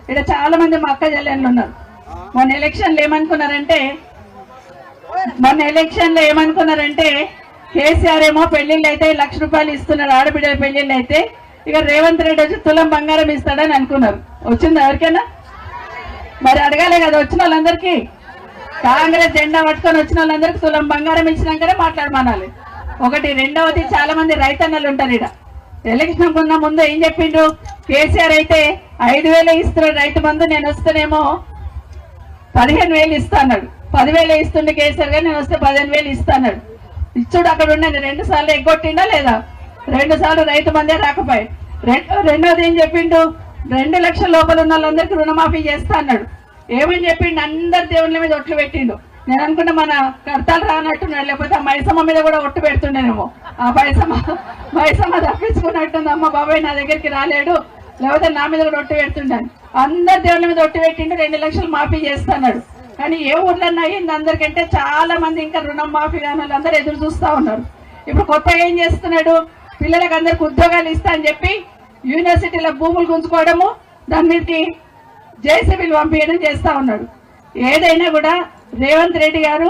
ఇక్కడ చాలా మంది మా అక్క చెల్లెళ్ళు ఉన్నారు. మొన్న ఎలక్షన్లో ఏమనుకున్నారంటే కేసీఆర్ ఏమో పెళ్లిళ్ళు అయితే 1 లక్ష రూపాయలు ఇస్తున్నారు, ఆడబిడ్డల పెళ్లిళ్ళు అయితే. ఇక రేవంత్ రెడ్డి వచ్చి తులం బంగారం ఇస్తాడని అనుకున్నారు. వచ్చింది ఎవరికైనా? మరి అడగాలి కదా వచ్చిన వాళ్ళందరికీ. కాంగ్రెస్ జెండా పట్టుకొని వచ్చిన వాళ్ళందరికీ తులం బంగారం ఇచ్చినాకనే మాట్లాడమనాలి. ఒకటి. రెండవది, చాలా మంది రైతన్నలు ఉంటారు ఇక్కడ. ఎలక్షన్ కున్న ముందు ఏం చెప్పిండ్రు? కేసీఆర్ అయితే 5,000 ఇస్తున్నాడు రైతు బంధు, నేను వస్తేనేమో 15,000 ఇస్తా అన్నాడు. 10,000 ఇస్తుండే కేసీఆర్ గారు, నేను వస్తే 15,000 ఇస్తా అన్నాడు. ఇచ్చుడు అక్కడ ఉండండి. 2 సార్లు ఎగ్గొట్టిండా లేదా? 2 సార్లు రైతు బందే రాకపోయి. రెండోది ఏం చెప్పిండు? 2 లక్షల లోపల ఉన్న వాళ్ళందరికీ రుణమాఫీ చేస్తా అన్నాడు. ఏమని చెప్పిండు? అందరు దేవుళ్ళ మీద ఒట్లు పెట్టిండు. నేను అనుకుంటే మన కర్తాలు రానట్టున్నాడు, లేకపోతే ఆ మైసమ్మ మీద కూడా ఒట్టు పెడుతుండేనేమో. ఆ మైసమ్మ తప్పించుకున్నట్టుంది. అమ్మ బాబాయ్ నా దగ్గరికి రాలేడు, లేకపోతే నా మీద కూడా ఒట్టు పెడుతుండాను. అందరు దేవుళ్ళ మీద ఒట్టు పెట్టిండు. 2 లక్షలు మాఫీ చేస్తున్నాడు. కానీ ఏ ఊర్లో అయింది అందరికంటే చాలా మంది ఇంకా రుణం మాఫీ కాని వాళ్ళందరూ ఎదురు చూస్తూ ఉన్నారు. ఇప్పుడు కొత్తగా ఏం చేస్తున్నాడు? పిల్లలకు అందరికి ఉద్యోగాలు ఇస్తా అని చెప్పి యూనివర్సిటీలో భూములు గుంజుకోవడము, దాని మీదకి జేసీబీలు పంపించడం చేస్తా ఉన్నాడు. ఏదైనా కూడా రేవంత్ రెడ్డి గారు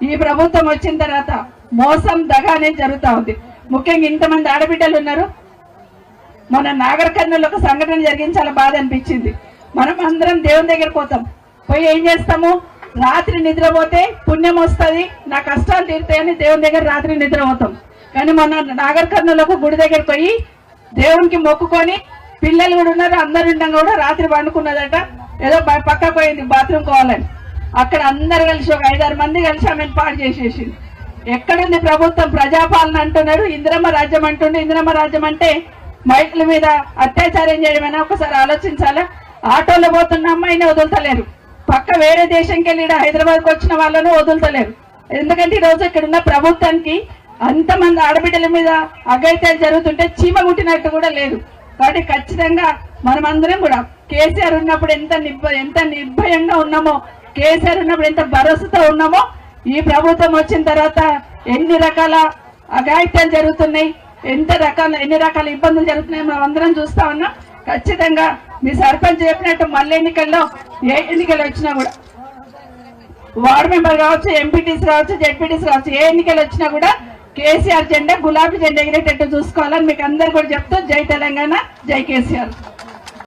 ఈ ప్రభుత్వం వచ్చిన తర్వాత మోసం దగా అనేది జరుగుతూ ఉంది. ముఖ్యంగా ఇంతమంది ఆడబిడ్డలు ఉన్నారు. మన నాగర్ కర్నూలు ఒక సంఘటన జరిగింది, చాలా బాధ అనిపించింది. మనం అందరం దేవుని దగ్గర పోతాం, పోయి ఏం చేస్తాము? రాత్రి నిద్రపోతే పుణ్యం వస్తుంది, నా కష్టాలు తీరుతాయని దేవుని దగ్గర రాత్రి నిద్రపోతాం. కానీ మొన్న నాగర్ కర్నూలకు గుడి దగ్గర పోయి దేవునికి మొక్కుకొని, పిల్లలు కూడా ఉన్నారు, అందరు ఉండగా కూడా రాత్రి పండుకున్నదట. ఏదో పక్క పోయింది బాత్రూమ్ పోవాలని. అక్కడ అందరు కలిసి ఒక 5-6 మంది కలిసి ఆమెను పాడు చేసేసింది. ఎక్కడుంది ప్రభుత్వం? ప్రజాపాలన అంటున్నాడు, ఇందిరమ్మ రాజ్యం అంటుండే. ఇందిరమ్మ రాజ్యం అంటే మహిళల మీద అత్యాచారం చేయడమైనా ఒకసారి ఆలోచించాలా? ఆటోలో పోతున్న అమ్మాయిని వదులుతలేరు, పక్క వేరే దేశంకి వెళ్ళి హైదరాబాద్కి వచ్చిన వాళ్ళను వదులుతలేరు. ఎందుకంటే ఈరోజు ఇక్కడ ఉన్న ప్రభుత్వానికి అంతమంది ఆడబిడ్డల మీద అఘాయిత్యాలు జరుగుతుంటే చీమ కుట్టినట్టు కూడా లేదు. కాబట్టి ఖచ్చితంగా మనమందరం కూడా కేసీఆర్ ఉన్నప్పుడు ఎంత నిర్భయంగా ఉన్నామో, కేసీఆర్ ఉన్నప్పుడు ఎంత భరోసాతో ఉన్నామో, ఈ ప్రభుత్వం వచ్చిన తర్వాత ఎన్ని రకాల అఘాయిత్యాలు జరుగుతున్నాయి, ఎన్ని రకాల ఇబ్బందులు జరుగుతున్నాయి మనం అందరం చూస్తా ఉన్నాం. ఖచ్చితంగా మీ సర్పంచ్ చెప్పినట్టు మళ్ళీ ఎన్నికల్లో ఏ ఎన్నికలు వచ్చినా కూడా, వార్డు మెంబర్ కావచ్చు, ఎంపీటీసీ కావచ్చు, జెడ్పీటీసీ కావచ్చు, ఏ ఎన్నికలు వచ్చినా కూడా కేసీఆర్ జెండా, గులాబీ జెండా ఎగిరేటట్టు చూసుకోవాలని మీకు అందరు కూడా చెప్తూ, జై తెలంగాణ, జై కేసీఆర్.